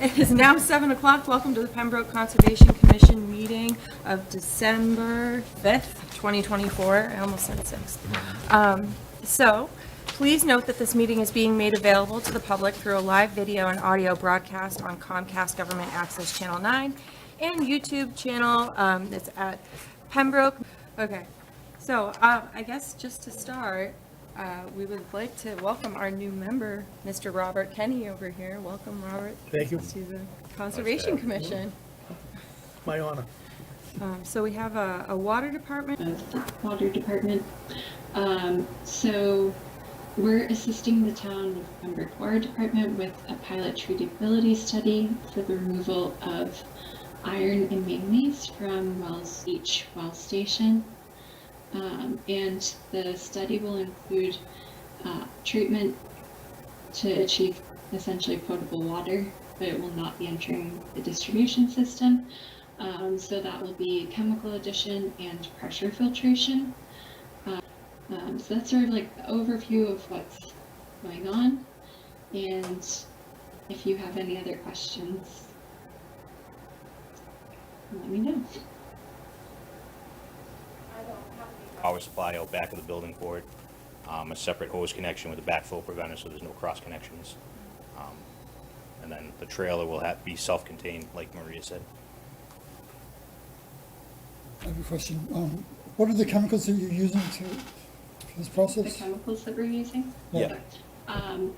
It is now 7 o'clock. Welcome to the Pembroke Conservation Commission meeting of December 5th, 2024. I almost said 6th. So please note that this meeting is being made available to the public through a live video and audio broadcast on Comcast Government Access Channel 9 and YouTube channel. It's at Pembroke. Okay, so I guess just to start, we would like to welcome our new member, Mr. Robert Kenny over here. Welcome, Robert. Thank you. To the Conservation Commission. My honor. So we have a water department. The water department. So we're assisting the town of Pembroke Water Department with a pilot treatability study for the removal of iron and manganese from each well station. And the study will include treatment to achieve essentially potable water, but it will not be entering the distribution system. So that will be chemical addition and pressure filtration. So that's sort of like the overview of what's going on. And if you have any other questions, let me know. Power supply out back of the building for it, a separate hose connection with a backflow preventer so there's no cross connections. And then the trailer will be self-contained, like Maria said. I have a question. What are the chemicals that you're using for this process? The chemicals that we're using? Yeah.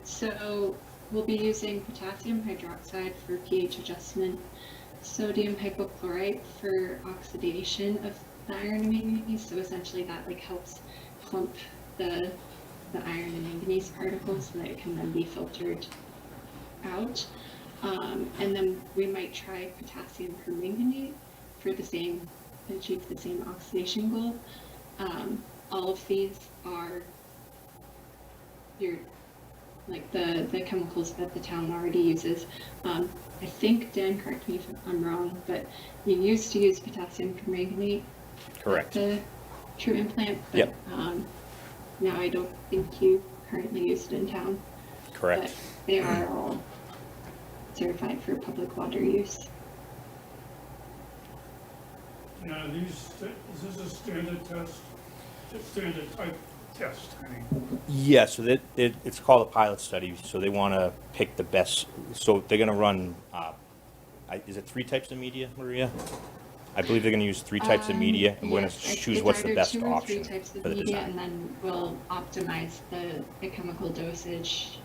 So we'll be using potassium hydroxide for pH adjustment, sodium hypochlorite for oxidation of the iron and manganese. So essentially that helps clump the iron and manganese particles so that it can then be filtered out. And then we might try potassium permanganate for achieve the same oxidation goal. All of these are the chemicals that the town already uses. I think, Dan, correct me if I'm wrong, but you used to use potassium permanganate. Correct. At the treatment plant, but Yep. Now I don't think you currently use it in town. Correct. But they are all certified for public water use. Now, is this a standard test? A standard type test, I mean. Yeah, so it's called a pilot study, so they want to pick the best. So they're going to run, is it 3 types of media, Maria? I believe they're going to use 3 types of media, and we're going to choose what's the best option for the media, design. and then we'll optimize the chemical dosage.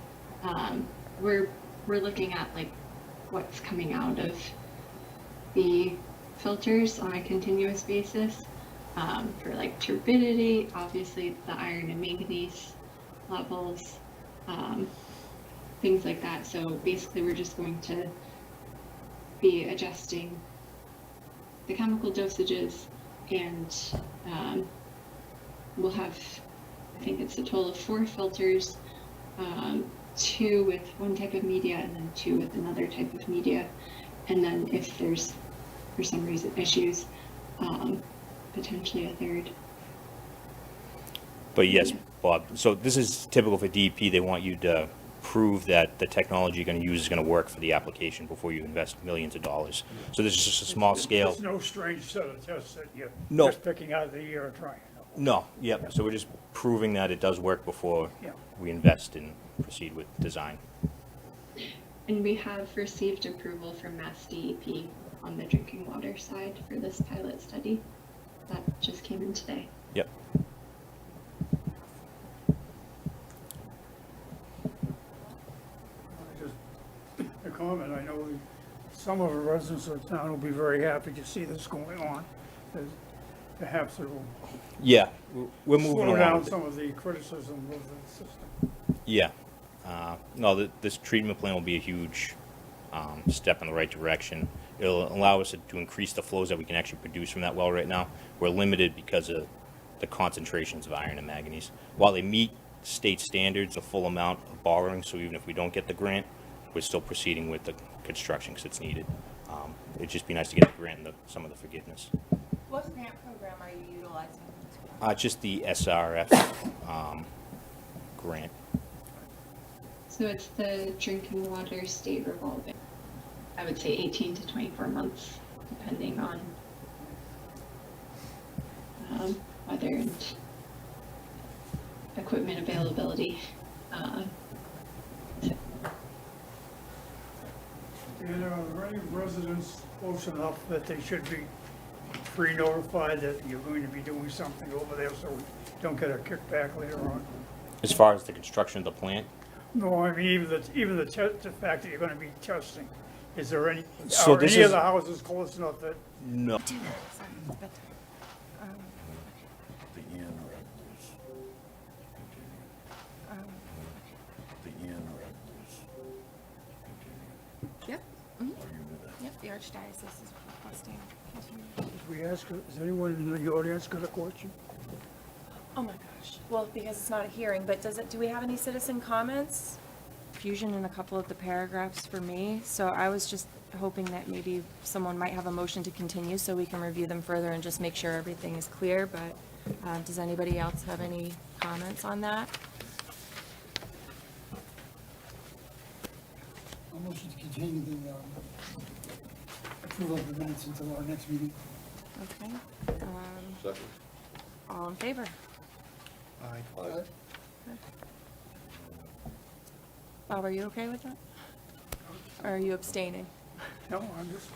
We're looking at what's coming out of the filters on a continuous basis for turbidity, obviously the iron and manganese levels, things like that. So basically we're just going to be adjusting the chemical dosages, and we'll have, I think it's a total of 4 filters, 2 with one type of media and then 2 with another type of media. And then if there's, for some reason, issues, potentially a 3rd. But yes, Bob, so this is typical for DEP. They want you to prove that the technology you're going to use is going to work for the application before you invest millions of dollars. So this is just a small scale. There's no strange set of tests that you're No. just picking out of the air and trying. No, yep. So we're just proving that it does work before Yeah. we invest and proceed with design. And we have received approval from Mass DEP on the drinking water side for this pilot study. That just came in today. Yep. Just a comment, I know some of the residents of the town will be very happy to see this going on. Perhaps it will Yeah, we're moving slow along. down with it. some of the criticism of the system. Yeah. No, this treatment plan will be a huge step in the right direction. It'll allow us to increase the flows that we can actually produce from that well right now. We're limited because of the concentrations of iron and manganese. While they meet state standards, a full amount of borrowing, so even if we don't get the grant, we're still proceeding with the construction because it's needed. It'd just be nice to get the grant and some of the forgiveness. What grant program are you utilizing? Just the SRF grant. So it's the drinking water state revolving. I would say 18 to 24 months, depending on weather and equipment availability. And are there any residents close enough that they should be pre-notified that you're going to be doing something over there so we don't get a kickback later on? As far as the construction of the plant, No, I mean, even the fact that you're gonna be testing, is there any, So are this any of is- the houses close enough that, no. Do that. Sorry, it's bedtime. The end was Um, the end was Yep, Oh, you knew that. yep, the Archdiocese is requesting continue. if we ask, is anyone in the audience got a question? Oh my gosh. Well, because it's not a hearing, but do we have any citizen comments? Fusion in a couple of the paragraphs for me, so I was just hoping that maybe someone might have a motion to continue so we can review them further and just make sure everything is clear, but does anybody else have any comments on that? I'll motion to continue the approval of the minutes until our next meeting. Okay. Second. All in favor? Aye. Bob, are you okay with that? Or are you abstaining? No, I'm just,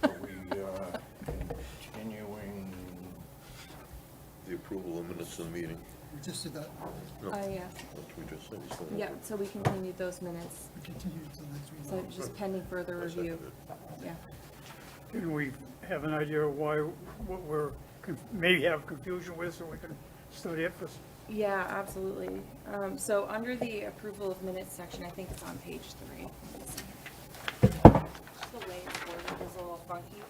Are we continuing the approval of minutes of the meeting? We just did that. No, Yeah. that's what we just said. We still have Yeah, to- so we continued those minutes, We continue until next so meeting. just pending further I review. second it. Yeah. can we have an idea of why, what we're, maybe have confusion with, so we can study it for, Yeah, absolutely. So under the approval of minutes section, I think it's on page 3. Let me see. The way it's worded is a little funky.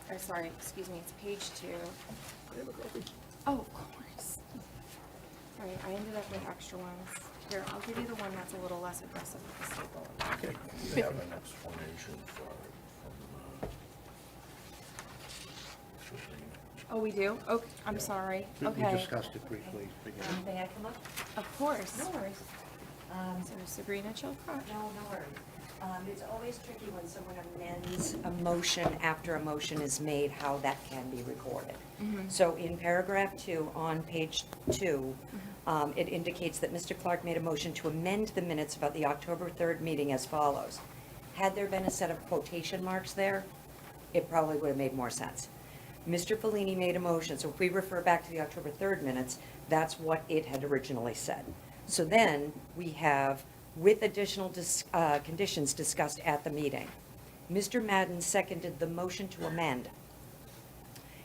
Or sorry, excuse me, it's page 2. Oh, of course. Sorry, I ended up with extra ones. Here, I'll give you the one that's a little less aggressive with the staple. We have an explanation for it from, Oh, we do? Oh, I'm sorry. Okay. We discussed it briefly. May I come up? Of course. No worries. So Sabrina Chilcott. No worries. It's always tricky when someone amends a motion after a motion is made, how that can be recorded. So in paragraph 2 on page 2, it indicates that Mr. Clark made a motion to amend the minutes about the October 3rd meeting as follows. Had there been a set of quotation marks there, it probably would have made more sense. Mr. Fellini made a motion, so if we refer back to the October 3rd minutes, that's what it had originally said. So then, we have, with additional conditions discussed at the meeting. Mr. Madden seconded the motion to amend.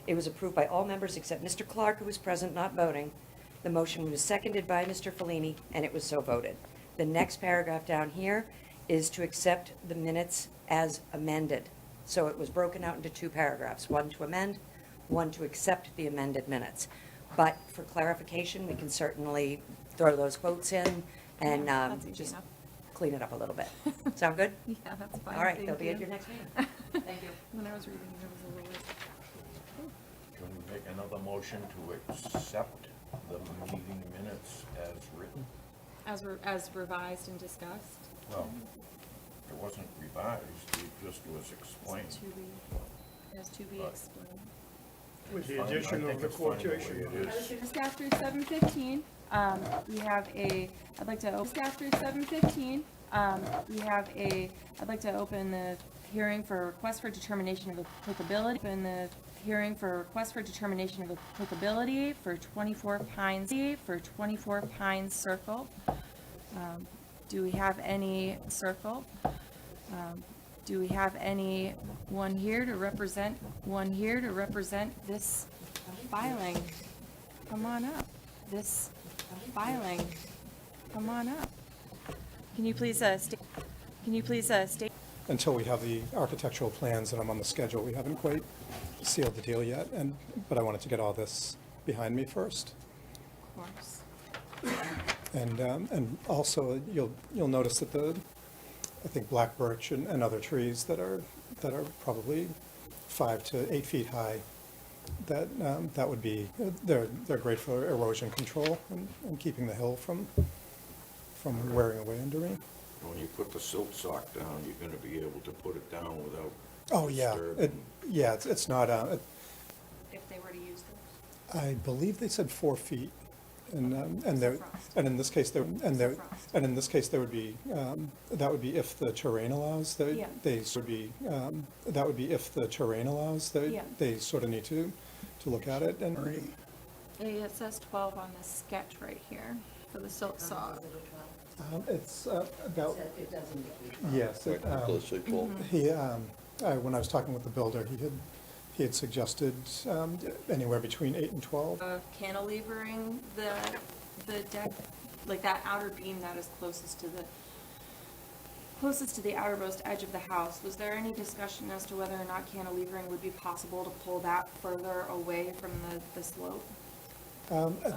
It was approved by all members except Mr. Clark, who was present, not voting. The motion was seconded by Mr. Fellini, and it was so voted. The next paragraph down here is to accept the minutes as amended. So it was broken out into 2 paragraphs, one to amend, one to accept the amended minutes. But for clarification, we can certainly throw those quotes in and Yeah, that's easy just enough. clean it up a little bit. Sound good? Yeah, that's fine. All right, Thank they'll be at you. your next meeting. Thank you. When I was reading, it was a little. can we make another motion to accept the meeting minutes as written? As revised and discussed. Well, it wasn't revised, it just was explained. As to be Right. explained. with the Fine, I addition think of the it's fine the way quotation. it is. Just after 7:15, we have I'd like to, just after 7:15, I'd like to open the hearing for request for determination of applicability. Open the hearing for request for determination of applicability for 24 Pines Circle. Do we have any circle? Do we have anyone here to represent this filing? Come on up. This filing. Come on up. Can you please state? Until we have the architectural plans and I'm on the schedule, we haven't quite sealed the deal yet, but I wanted to get all this behind me first. Of course. And also, you'll notice that I think black birch and other trees that are probably 5 to 8 feet high, that would be, they're great for erosion control and keeping the hill from wearing away under me. when you put the silt sock down, you're gonna be able to put it down without Oh, yeah, disturbing. it's not, If they were to use those. I believe they said 4 feet, and there, frost. and in this case, there, and there, frost. and in this case, there would be, that would be if the terrain allows, Yeah. they sort of be, that would be if the terrain allows, Yeah. they sort of need to look at it, and, It says 12 on the sketch right here for the silt saw. it's about, It doesn't get yes, it, Let's say 12. he, when I was talking with the builder, he had suggested, anywhere between 8 and 12. Cantilevering the deck, like that outer beam that is closest to the outermost edge of the house. Was there any discussion as to whether or not cantilevering would be possible to pull that further away from the slope of the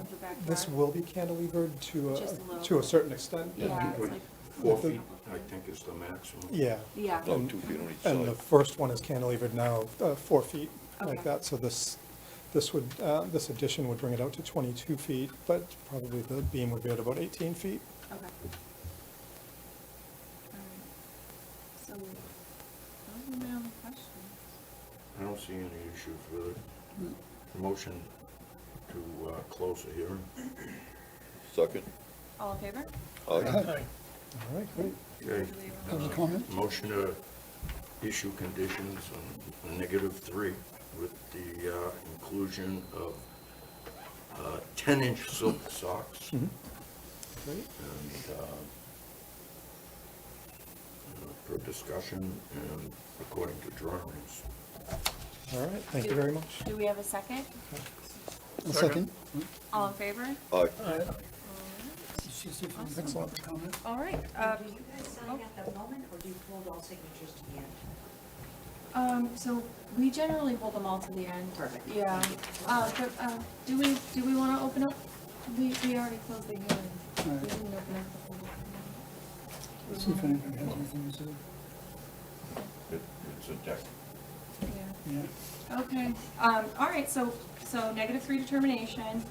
This backyard? will be cantilevered Just a little to a bit. certain extent. Yeah, it's like, 4 feet, I think, is the maximum. Yeah. yeah. No, 2 feet on each And the side. first one is cantilevered now, 4 feet, like Okay. that, so this would, this addition would bring it out to 22 feet, but probably the beam would be at about 18 feet. Okay. So, those are my only questions. I don't see any issues with it. Motion to close the hearing. Second. All in favor? Aye. All right, great. Okay. Public comment? Motion to issue conditions on -3 with the inclusion of 10-inch silk socks Great. and for discussion and according to drawings. All right, thank you very much. Do we have a second? A second? All in favor? Aye. Excellent. Comment? All right. Do you guys sign at the moment, or do you hold all signatures to the end? So we generally hold them all to the end. Perfect. Yeah. But do we want to open up? We already closed the hearing. We Right. didn't open up the public Let's see if anybody has anything to say. It's a deck. hearing. Yeah. Yeah. Okay. All right. So -3 determination.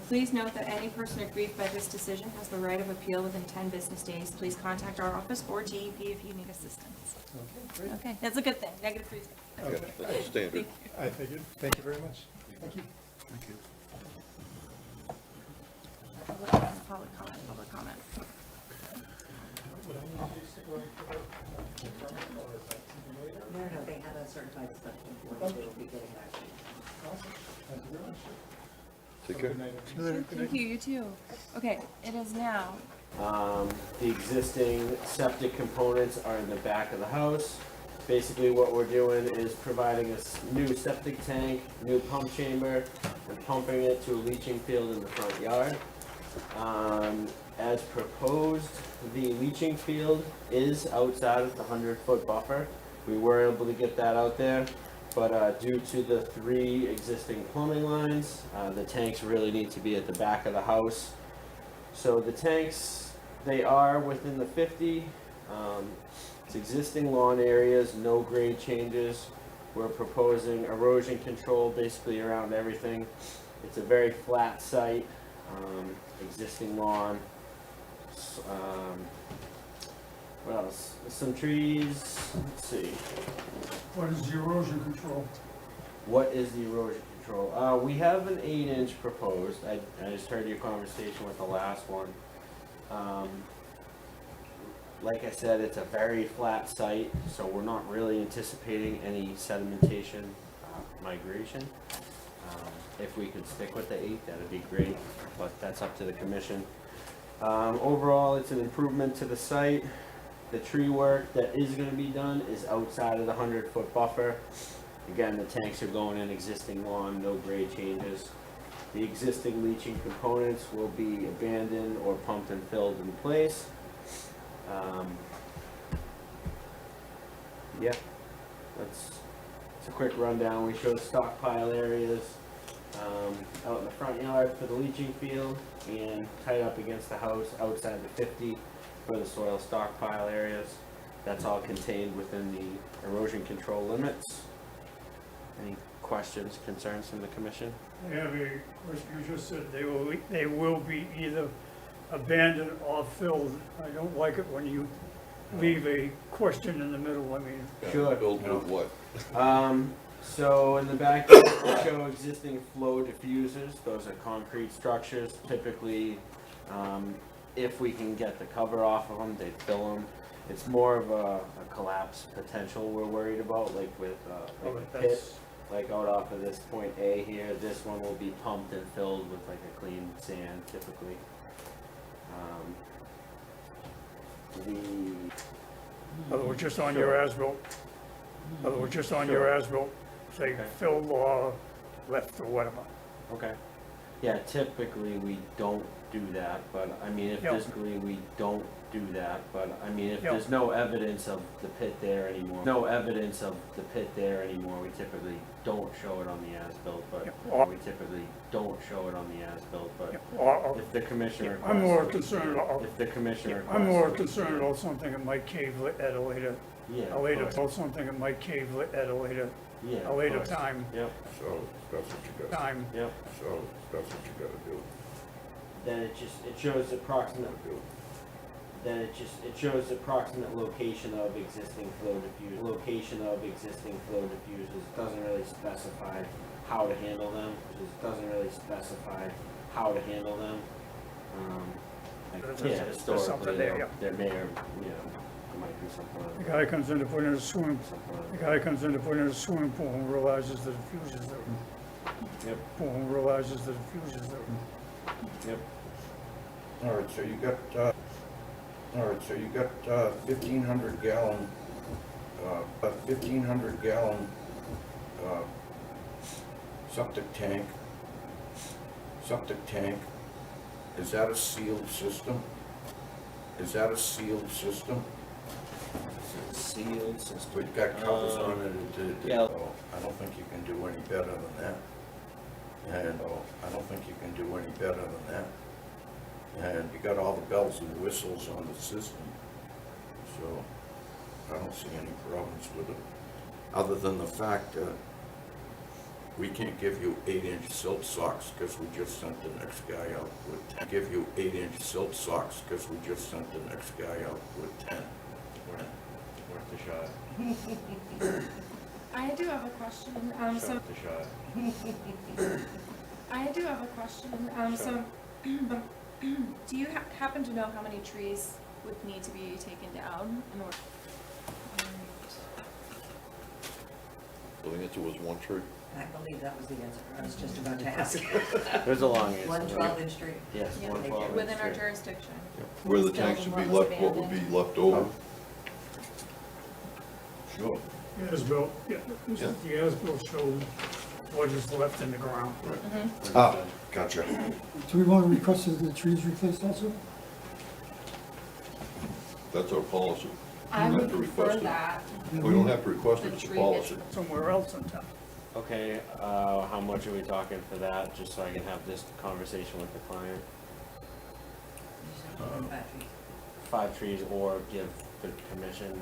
Please note that any person aggrieved by this decision has the right of appeal within 10 business days. Please contact our office or DEP if you need assistance. Okay, great. Okay. That's a good thing. -3 is good. Yeah, that's standard. I figured. Thank you very much. Thank you. Public comment. No, they have a certified septic board, they will be getting back to you. Take care. Thank you. You too. Okay. It is now. The existing septic components are in the back of the house. Basically, what we're doing is providing a new septic tank, new pump chamber, and pumping it to a leaching field in the front yard. As proposed, the leaching field is outside of the 100-foot buffer. We were able to get that out there, but due to the 3 existing plumbing lines, the tanks really need to be at the back of the house. So the tanks, they are within the 50. It's existing lawn areas, no grade changes. We're proposing erosion control basically around everything. It's a very flat site, existing lawn. What else? Some trees, let's see. What is the erosion control? What is the erosion control? We have an 8-inch proposed. I just heard your conversation with the last one. Like I said, it's a very flat site, so we're not really anticipating any sedimentation migration. If we could stick with the 8, that'd be great, but that's up to the commission. Overall, it's an improvement to the site. The tree work that is gonna be done is outside of the 100-foot buffer. Again, the tanks are going in existing lawn, no grade changes. The existing leaching components will be abandoned or pumped and filled in place. Yeah, it's a quick rundown. We show stockpile areas out in the front yard for the leaching field and tied up against the house outside the 50 for the soil stockpile areas. That's all contained within the erosion control limits. Any questions, concerns from the commission? I have a question. You just said they will be either abandoned or filled. I don't like it when you leave a question in the middle, I mean, Sure. Build with what? So in the back, we show existing flow diffusers. Those are concrete structures. Typically, if we can get the cover off of them, they fill them. It's more of a collapse potential we're worried about, like with oh, like a pit, that's, like out off of this point A here. This one will be pumped and filled with like a clean sand, typically. in other words, just on your as-built, in other words, just on your as-built, say Okay. filled or left or whatever. Okay. Yeah, typically we don't do that, but I mean, if Yeah. physically we don't do that, but I mean, if Yeah. there's no evidence of the pit there anymore, we typically don't show it on the as-built, but Yeah. Or- we typically don't show it on the as-built, but Or, if the commissioner I'm requests more it, concerned about, if the commissioner I'm more requests it, concerned about something that might cave at a later, yeah, a of later, course. about something that might cave at a later Yeah, a of later course. time, Yep, So that's what you got, time. yep. so that's what you gotta do. Then it shows approximate approximate location of existing flow diffusers. Doesn't really specify how to handle them. There's Historically, something there, yeah. there may or, there might be something. The guy comes in to put in a swimming, Something the guy comes in to put in a swimming pool and realizes the diffuser's there. Yep. Pool and realizes the diffuser's there. Yep. All right, so you got, 1,500 gallon, septic tank. Is that a sealed system? Sealed system. We've got covers on it. yeah. Oh, I don't think you can do any better than that. And And you got all the bells and whistles on the system. So I don't see any problems with it, other than the fact that we can't give you 8-inch silk socks because we just sent the next guy out with 10. Give you 8-inch silk socks because we just sent the next guy out with 10. Worth the shot. I do have a question, so. Worth the shot. I do have a question, so, do you happen to know how many trees would need to be taken down in order? So the answer was one tree. I believe that was the answer. I was just about to ask. There's a long answer. One 12-inch tree. Yes, Yeah, 112. within our jurisdiction. Where the Still tanks should be what was left, what would be abandoned. left over. Sure. As-built, yeah, the as-built shows what is left in the ground. Ah, gotcha. Do we want to request that the trees replaced also? That's our policy. I We don't would have to prefer request it. that. We don't have to request The it, it's a tree policy. Somewhere else in town. Okay, how much are we talking for that, just so I can have this conversation with the client? 5 trees, or give the commission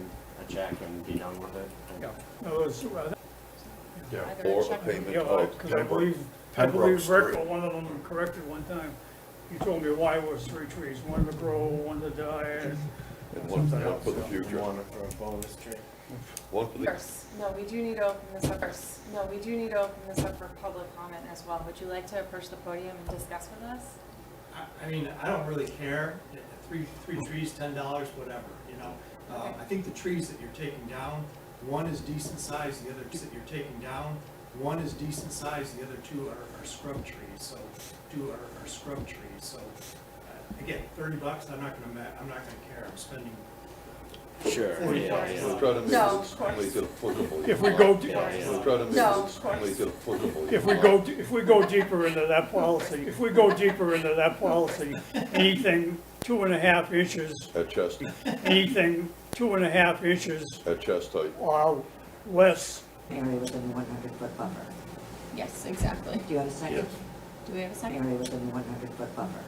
a check and be done with it? Yeah. No, it's, Yeah. Either a Or a check- payment yeah, of because I Pembroke. believe Pembroke's Rick, three. or one of them corrected one time. He told me why it was 3 trees, one to grow, one to die, And one for the You future. want it for a bonus tree? One for the, First, no, we do need to open this up first. No, we do need to open this up for public comment as well. Would you like to approach the podium and discuss with us? I mean, I don't really care, three trees, $10, whatever, you know. Okay. I think the trees that you're taking down, one is decent size, the other two that you're taking down, one is decent size, the other 2 are scrub trees, so 2 are scrub trees, so, again, $30, I'm not gonna care, I'm spending. Sure, yeah. we'll try to make No, it of course. make it applicable. if we go, Yeah, yeah. We'll try to make No, it, of course. make it applicable. if we go deeper into that policy, anything 2.5 inches, At chest, anything 2.5 inches at chest height. or less, Area within the 100-foot buffer. Yes, exactly. Do you have a second? Do we have a second? Area within the 100-foot buffer.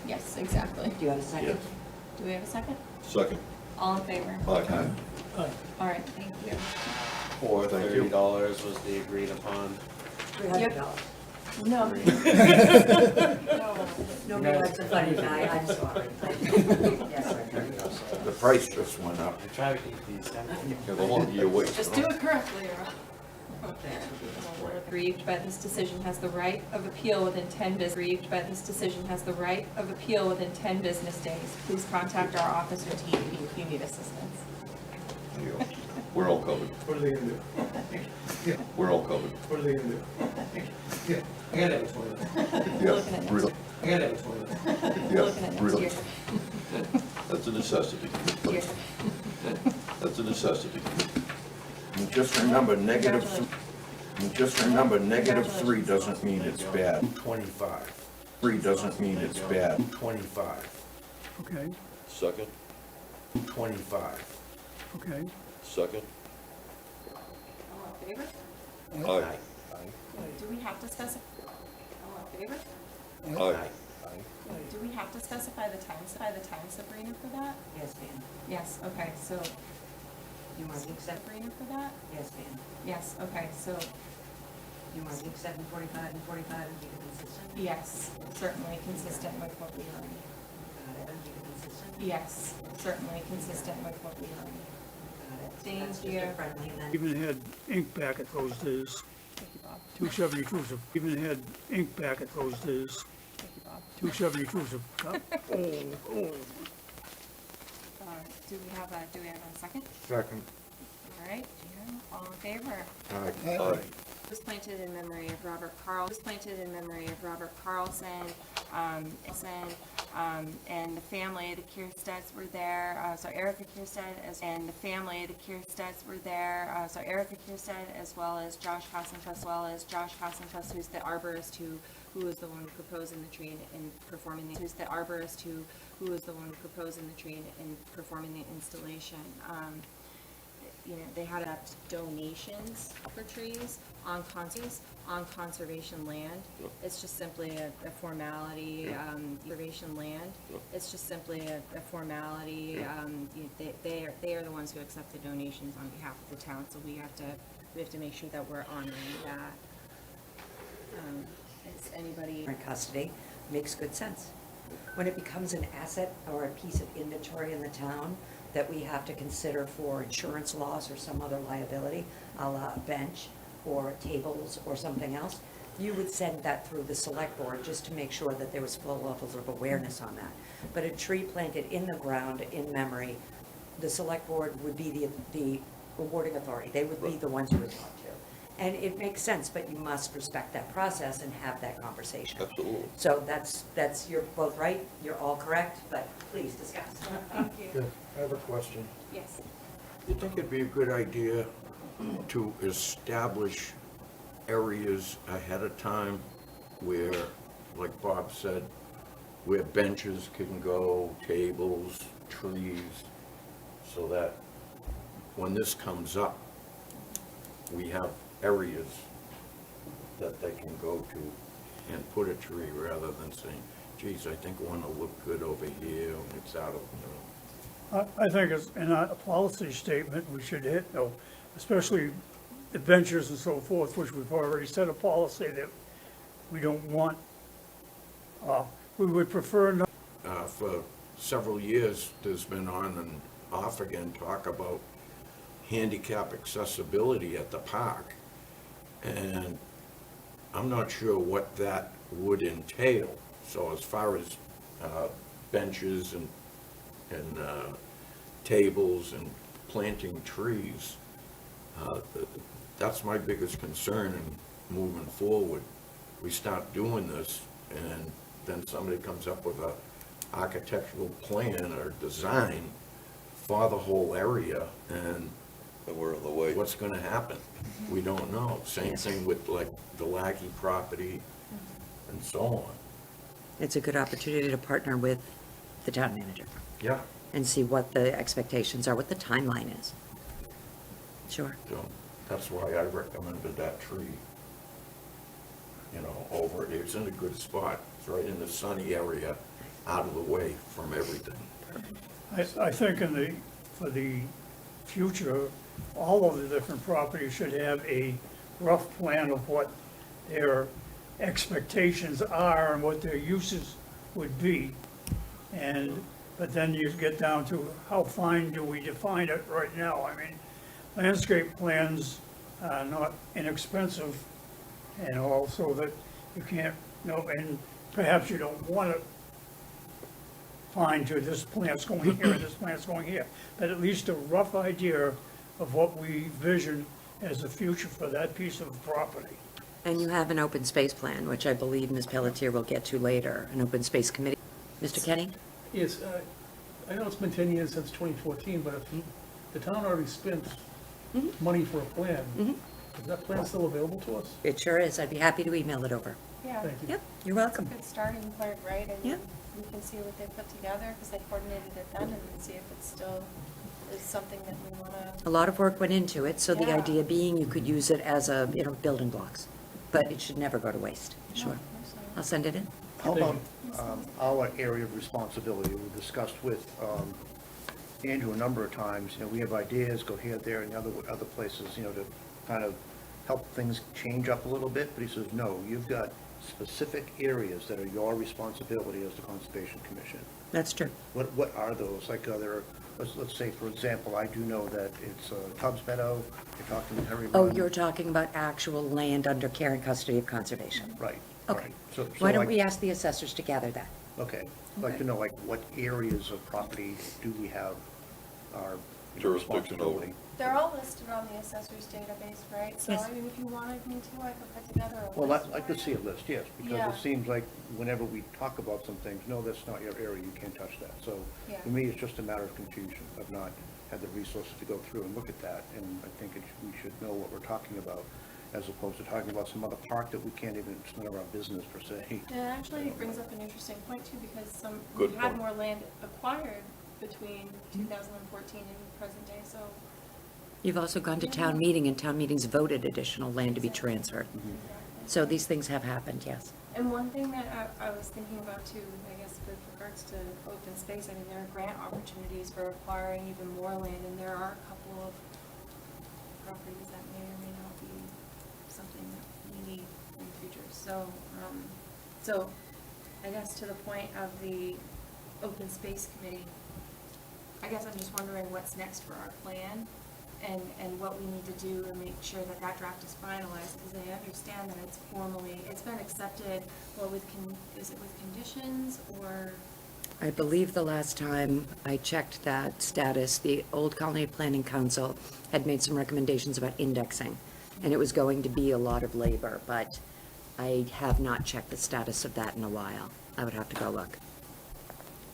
Yes, exactly. Do you have a second? Do we have a second? Second. All in favor? Aye. All right, thank you. Or Thank you. $30 was the agreed upon. $300. No. Nobody likes a funny guy, I'm sorry. Yes, sir. The price just went up. I try to keep these simple. Yeah, the longer you wait. Just do it correctly, or. Aggrieved by this decision has the right of appeal within 10 business. Aggrieved by this decision has the right of appeal within 10 business days. Please contact our office or TEP if you need assistance. There you go. We're all covered. What are they gonna do? We're all covered. What are they gonna do? Yeah, I gotta have a toilet. We're looking at Yeah, next really. year. I gotta have a toilet. We're looking at Yeah, next really. year. That's a necessity. Year. That's a necessity. And just remember, -3 doesn't mean it's bad. 25. 3 doesn't mean it's bad. 25. Okay, Second, 25. okay. second. All in favor? Aye. Do we have to specify? All in favor? Aye. Do we have to specify the time, Sabrina, for that? Yes, ma'am. Yes, okay, so, You want to accept? Sabrina for that? Yes, ma'am. Yes, okay, so, You want to accept 45 and 45 and keep it consistent? yes, certainly consistent with what we already. Got it, and keep it consistent? Yes, certainly consistent with what we already. Got it. So Thank that's just you. a friendly, and then Even had ink back at those days. Thank you, Bob. 272 is a, even had ink back at those days. Thank you, Bob. 272 is a, oh. Do we have a second? Second. All right, Jim, all in favor? Aye. Was planted in memory of Robert Carlson, and the family, the Kiersteds were there, so Erica Kierstead, and the family, the Kiersteds were there, so Erica Kierstead, as well as Josh Hassenfuss, who's the arborist who was the one proposing the tree and performing the, who was the one proposing the tree and performing the installation. You know, they had donations for trees on conservation land. It's just simply a formality, conservation land. It's just simply a formality. They are the ones who accept the donations on behalf of the town, so we have to make sure that we're honoring that. Is anybody? in custody makes good sense. When it becomes an asset or a piece of inventory in the town that we have to consider for insurance loss or some other liability, a la a bench or tables or something else, you would send that through the select board just to make sure that there was full levels of awareness on that. But a tree planted in the ground in memory, the select board would be the awarding authority. They would be the ones who would talk to. And it makes sense, but you must respect that process and have that conversation. Absolutely. So that's, you're both right, you're all correct, but please discuss. Thank you. I have a question. Yes. You think it'd be a good idea to establish areas ahead of time where, like Bob said, where benches can go, tables, trees, so that when this comes up, we have areas that they can go to and put a tree rather than saying, geez, I think one will look good over here, and it's out of, I think it's, in a policy statement, we should hit, especially the benches and so forth, which we've already set a policy that we don't want. We would prefer not. For several years, there's been on and off again talk about handicap accessibility at the park. And I'm not sure what that would entail. So as far as benches and tables and planting trees, that's my biggest concern in moving forward. We start doing this and then somebody comes up with a architectural plan or design for the whole area, and we're in the way. what's gonna happen? We don't know. Same thing with like the Lackey property and so on. It's a good opportunity to partner with the town manager Yeah. and see what the expectations are, what the timeline is. Sure. So that's why I recommended that tree, over, it's in a good spot. It's right in the sunny area, out of the way from everything. I think for the future, all of the different properties should have a rough plan of what their expectations are and what their uses would be. But but then you get down to how fine do we define it right now? I mean, landscape plans are not inexpensive, and also that you can't, and perhaps you don't want to find to this plant's going here and this plant's going here, but at least a rough idea of what we vision as the future for that piece of property. And you have an open space plan, which I believe Ms. Pelletier will get to later, an open space committee. Mr. Kenny? Yes, I know it's been 10 years since 2014, but if the town already spent money for a plan, is that plan still available to us? It sure is. I'd be happy to email it over. Yeah. Thank you. Yep, you're welcome. Good starting point, right? And Yeah. we can see what they put together, because they coordinated it then, and then see if it still is something that we want to. A lot of work went into it, so the Yeah. idea being you could use it as a, building blocks. But it should never go to waste. Sure. I'll send it in. How about our area of responsibility? We discussed with Andrew a number of times, we have ideas, go here, there, and other places, to kind of help things change up a little bit, but he says, no, you've got specific areas that are your responsibility as the Conservation Commission. That's true. What are those? Like let's say, for example, I do know that it's Tubbs Meadow, you're talking to Harry Oh, Run. you're talking about actual land under care and custody of conservation. Right, Okay. right. So Why don't like- we ask the assessors to gather that? Okay, I'd like to know, like, what areas of property do we have our Jurisdiction over. responsibility? They're all listed on the assessor's database, right? So, Yes. I mean, if you wanted me to, I could put together a list. Well, I for could you. see a list, yes, because Yeah. it seems like whenever we talk about some things, no, that's not your area, you can't touch that. So Yeah. for me, it's just a matter of confusion, of not had the resources to go through and look at that. And I think we should know what we're talking about, as opposed to talking about some other park that we can't even, it's none of our business per se. And it actually brings up an interesting point too, because Good we had point. more land acquired between 2014 and present day, so. You've also gone to town meeting, and town meetings voted additional land to be transferred. So these things have happened, yes. And one thing that I was thinking about too, I guess with regards to open space, I mean, there are grant opportunities for acquiring even more land, and there are a couple of properties that may or may not be something that we need in the future. So I guess to the point of the open space committee, I guess I'm just wondering what's next for our plan and what we need to do to make sure that that draft is finalized, because I understand that it's been accepted, well, is it with conditions or? I believe the last time I checked that status, the Old Colony Planning Council had made some recommendations about indexing, and it was going to be a lot of labor, but I have not checked the status of that in a while. I would have to go look.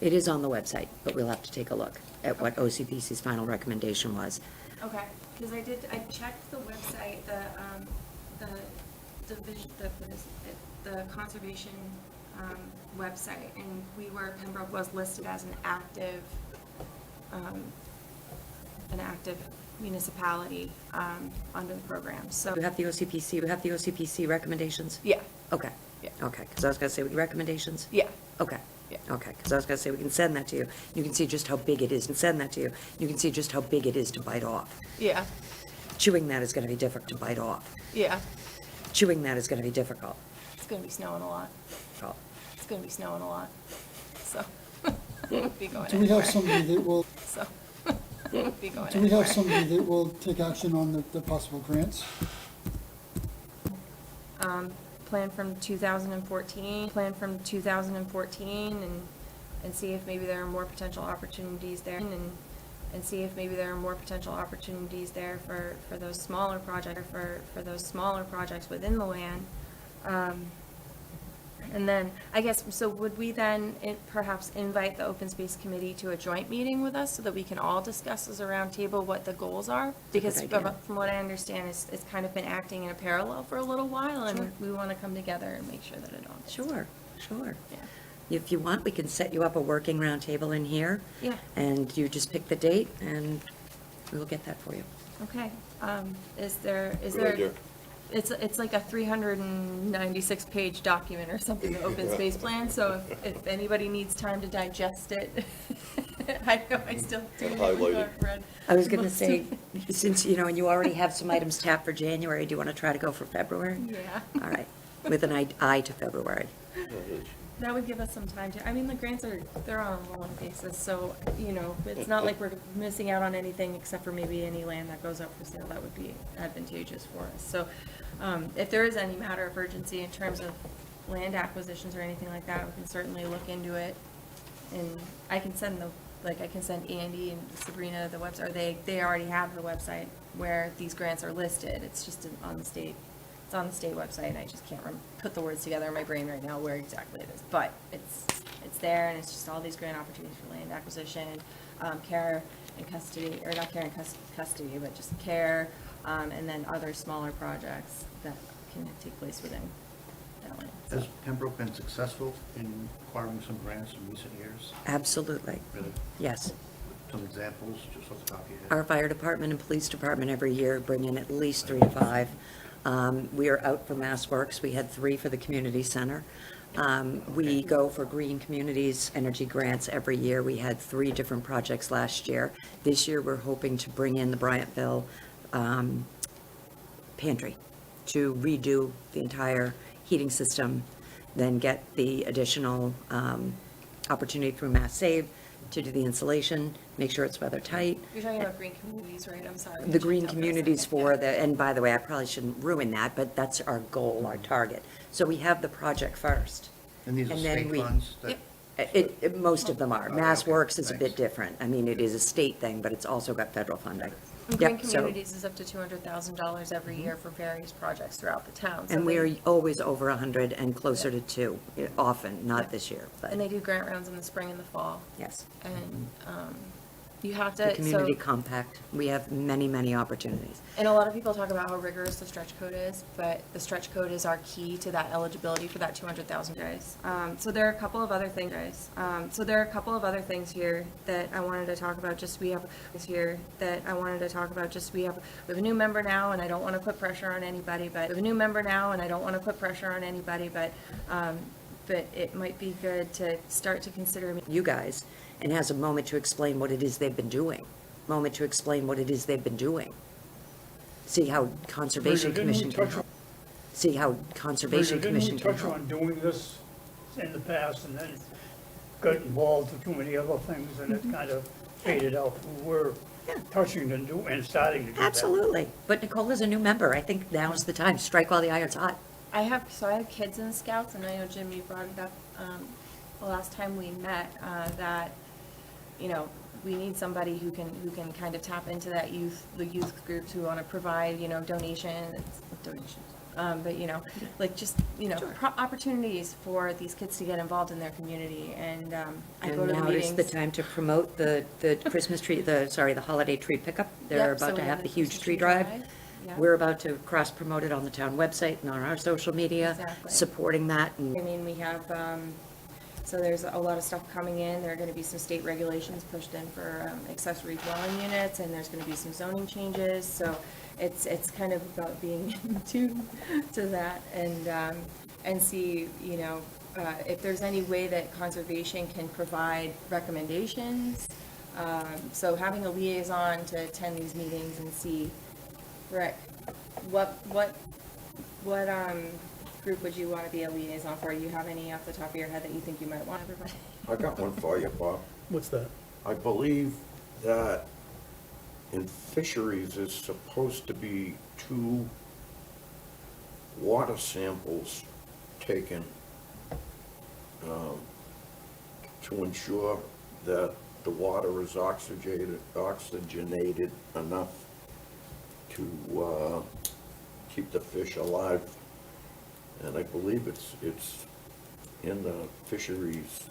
It is on the website, but we'll have to take a look at what OCPC's final recommendation was. Okay, because I checked the website, the division, the conservation, website, and Pembroke was listed as an active municipality, under the program, so. You have the OCPC recommendations? Yeah, Okay. Yeah. Okay, because I was going to say, recommendations? yeah, Okay. Yeah. Okay, because I was going to say, we can send that to you. You can see just how big it is, and send that to you. You can see just how big it is to bite off. yeah, Chewing that is going to be difficult to bite off. yeah. Chewing that is going to be difficult. It's gonna be snowing a lot. Oh. It's gonna be snowing a lot, so. Won't be going Do we have anywhere. somebody that will, So. Won't be going do we have anywhere. somebody that will take action on the possible grants? Plan from 2014, and see if maybe there are more potential opportunities there, and see if maybe there are more potential opportunities there for those smaller projects, for those smaller projects within the land. And then, I guess, so would we then perhaps invite the open space committee to a joint meeting with us so that we can all discuss as a round table what the goals are? Because good idea. from what I understand, it's kind of been acting in a parallel for a little while, and we want to come together and make sure that it all gets. Sure. Yeah. If you want, we can set you up a working roundtable in here. Yeah. And you just pick the date, and we will get that for you. Okay, is there, Good idea. it's like a 396-page document or something, the open space plan, so if anybody needs time to digest it, I know I still do. Highlight it. Read I was going to most say, of it. since, and you already have some items tapped for January, do you want to try to go for February? Yeah. All right, with an eye to February. that would give us some time to, I mean, the grants they're on a rolling basis, so, you know, it's not like we're missing out on anything except for maybe any land that goes up for sale that would be advantageous for us. So, if there is any matter of urgency in terms of land acquisitions or anything like that, we can certainly look into it. And I can send Andy and Sabrina the website, or they already have the website where these grants are listed. It's just on the state website, and I just can't put the words together in my brain right now where exactly it is. But it's there, and it's just all these grant opportunities for land acquisition, care and custody, or not care and custody, but just care, and then other smaller projects that can take place within that land. Has Pembroke been successful in acquiring some grants in recent years? Absolutely. Really? Yes. Some examples, just off the top of your head? Our fire department and police department every year bring in at least 3 to 5. We are out for Mass Works. We had 3 for the community center. We go for green communities, energy grants every year. We had 3 different projects last year. This year, we're hoping to bring in the Bryantville pantry to redo the entire heating system, then get the additional opportunity through Mass Save to do the insulation, make sure it's weather tight. You're talking about green communities, right? I'm sorry. The green communities for the, and by the way, I probably shouldn't ruin that, but that's our goal, our target. So we have the project first. And these are and then state we- funds? that- Most of them are. Mass okay, Works is a bit thanks. different. I mean, it is a state thing, but it's also got federal funding. And Green Yep, so- Communities is up to $200,000 every year for various projects throughout the town. So And we they- are always over 100 and closer to 2, often, not Yeah. this year, but And they do grant rounds in the spring and the fall. yes. And you have to, The community so, compact, we have many, many opportunities. and a lot of people talk about how rigorous the stretch code is, but the stretch code is our key to that eligibility for that 200,000 guys. So there are a couple of other things, guys. So there are a couple of other things here that I wanted to talk about, we have a new member now, and I don't want to put pressure on anybody, but it might be good to start to consider. You guys, and has a moment to explain what it is they've been doing. See how Conservation Bridget, didn't we Commission touch can, on- see how Conservation Bridget, Commission didn't can we touch help. on doing this in the past and then got involved with too many other things and it kind of faded out? We're touching and starting to do that. Absolutely. But Nicole is a new member. I think now is the time. Strike while the iron's hot. I have kids in the Scouts, and I know, Jim, you brought it up the last time we met, that, you know, we need somebody who can kind of tap into the youth groups who want to provide, you know, donations, but, you know, like just, you know, opportunities for these kids to get involved in their community, and I go to the And now is the meetings. time to promote the Christmas tree, the holiday tree pickup. They're Yep, so about to we have the huge Christmas tree drive. Yeah. We're about to cross-promote it on the town website and on our social media, Exactly. supporting that. I mean, we have, so there's a lot of stuff coming in. There are going to be some state regulations pushed in for accessory dwelling units, and there's going to be some zoning changes. So it's kind of about being in tune to that and see, you know, if there's any way that conservation can provide recommendations. So having a liaison to attend these meetings and see, Rick, what group would you want to be a liaison for? Do you have any off the top of your head that you think you might want, everybody? I got one for you, Bob. What's that? I believe that in fisheries is supposed to be 2 water samples taken to ensure that the water is oxygenated enough to keep the fish alive. And I believe it's in the fisheries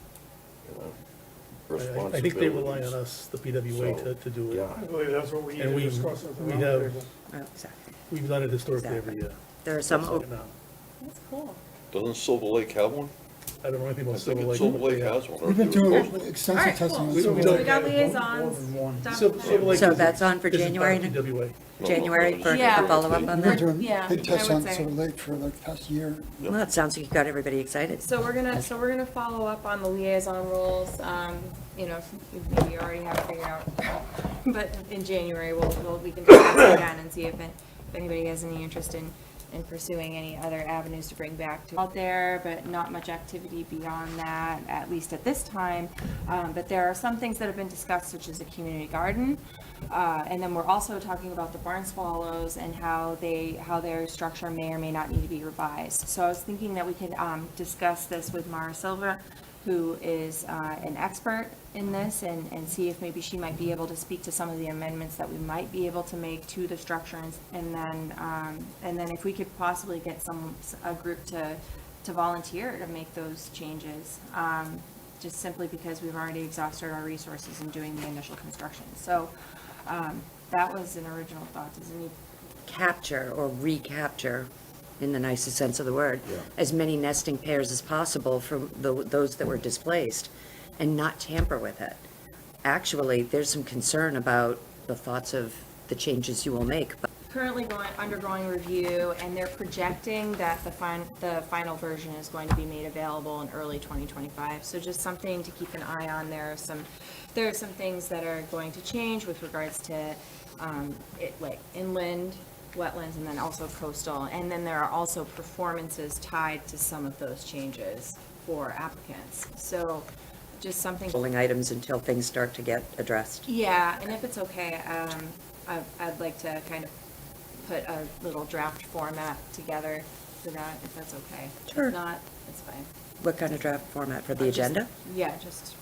responsibility. I think they rely on us, the PWA, to do it. Yeah. I believe that's what we need And to we discuss at the we round have- table. Oh, exactly. We've done it historically every Exactly. year. There are some, Now, That's cool. Doesn't Silver Lake have one? I don't know anything I about think Silver Lake. Silver Lake Yeah. has one. We've been They're doing supposed to. extensive All right, testing. cool. on We Silver don't- So Lake. we got More liaisons. than one. Done. Silver Lake So is- that's on for is part of January? PWA. January for Yeah. a follow-up on We've been that? doing Yeah, big tests I would on say. Silver Lake for like the past year. Well, it sounds like you got everybody excited. So we're gonna follow up on the liaison roles. You know, maybe you already have it figured out, but in January we can discuss it again and see if anybody has any interest in in pursuing any other avenues to bring back to out there, but not much activity beyond that, at least at this time. But there are some things that have been discussed, such as a community garden. And then we're also talking about the barn swallows and how their structure may or may not need to be revised. So I was thinking that we could discuss this with Mara Silva, who is an expert in this, and see if maybe she might be able to speak to some of the amendments that we might be able to make to the structure, and then if we could possibly get a group to volunteer to make those changes, just simply because we've already exhausted our resources in doing the initial construction. So that was an original thought. Does any Capture or recapture, in the nicest sense of the word, as many nesting pairs as possible from those that were displaced, and not tamper with it. Actually, there's some concern about the thoughts of the changes you will make. But currently undergoing review, and they're projecting that the final version is going to be made available in early 2025. So just something to keep an eye on. There are some things that are going to change with regards to like inland wetlands, and then also coastal, and then there are also performances tied to some of those changes for applicants. So just something pulling items until things start to get addressed. Yeah, and if it's okay, I'd like to kind of put a little draft format together for that, if that's okay. Sure. If not, it's fine. What kind of draft format for the agenda? Yeah, just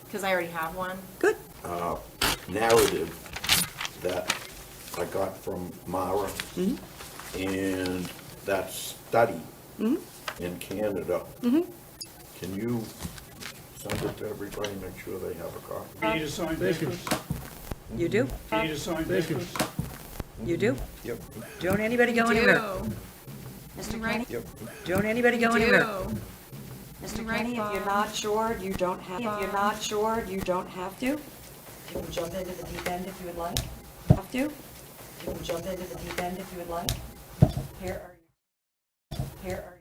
because I already have one. Good. Narrative that I got from Mara, and that study in Canada. Can you send it to everybody, make sure they have a copy? You need to sign papers. You do? You need to sign papers. You do? Yep. Don't anybody go anywhere. Mr. Kenny? Yep. Don't anybody go anywhere. Mr. Kenny, if you're not sure, you don't have, if you're not sure, you don't have to. You can jump into the deep end if you would like. Have to. You can jump into the deep end if you would like. Here are